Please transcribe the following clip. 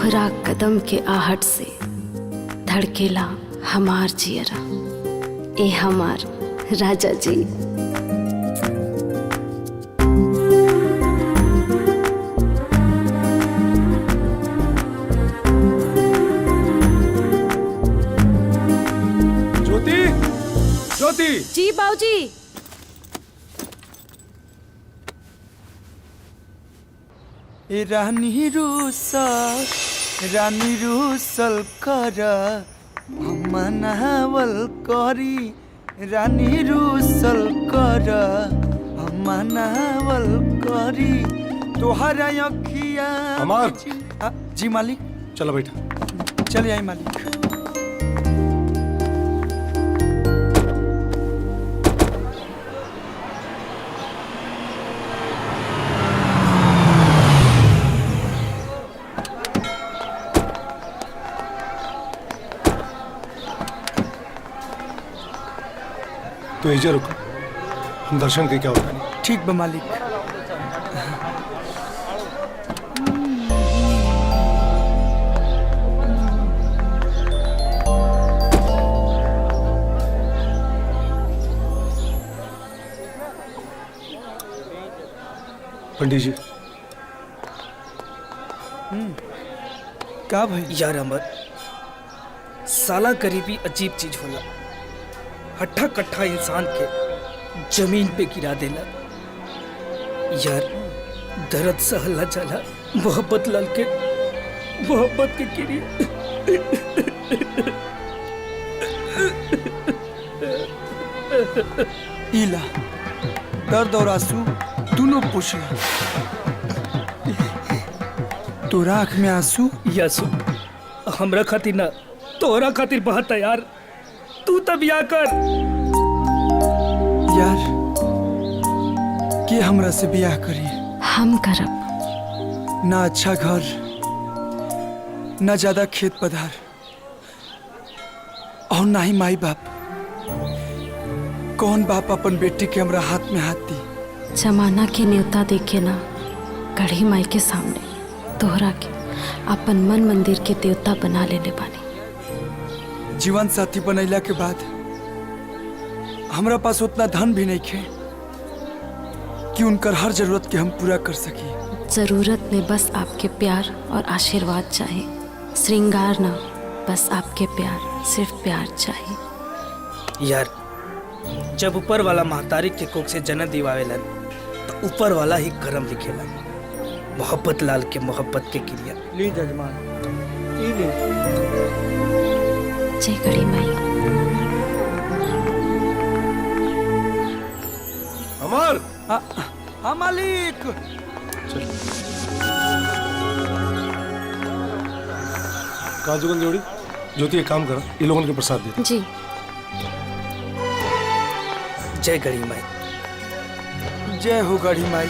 तोहरा कदम के आहट से धड़केला हमार जियरा, ए हमार राजा जी। ज्योति, ज्योति। जी बाबूजी। रानी रूसल कर मनावल करी, रानी रूसल कर मनावल करी तोहरा अखिया। अमर। जी मालिक। चलो बैठा। चलिए आई मालिक। तो इजे रुको, हम दर्शन के क्या होता नहीं। ठीक बा मालिक। पंडित जी। का भाई? यार अमर, साला गरीबी अजीब चीज होला। हट्ठा कट्ठा इंसान के जमीन पे गिरा देला। यार दर्द सहला जाला मोहब्बत लाल के, मोहब्बत के गिरी। इला दर्द और आंसू दोनों पूछला। तोरा आँख में आंसू? यासु हमरा खातिर ना, तोहरा खातिर बहता यार। तू तब या कर यार, के हमरा से ब्याह करी? हम करब। ना अच्छा घर, ना ज्यादा खेत पधार, और ना ही माई बाप। कौन बाप अपन बेटी के हमरा हाथ में हाथ दी? जमाना के न्योता देखे ना कढ़ी माई के सामने तोहरा के अपन मन मंदिर के देवता बना लेने बानी। जीवन साथी बनैला के बाद हमरा पास उतना धन भी नहीं खे कि उनकर हर जरूरत के हम पूरा कर सकी। जरूरत में बस आपके प्यार और आशीर्वाद चाहिए, श्रृंगार ना, बस आपके प्यार, सिर्फ प्यार चाहिए। यार, जब ऊपर वाला महतारी के कोख से जन्म दिवावेलन तो ऊपर वाला ही करम लिखेला। मोहब्बत लाल के मोहब्बत के क्रिया। ली जजमान, ले। जय कढ़ी माई। अमर। हाँ मालिक। चल। काजूगंज जोड़ी। ज्योति एक काम कर, ये लोगों के प्रसाद दे। जी। जय गढ़ी माई। जय हो गढ़ी माई।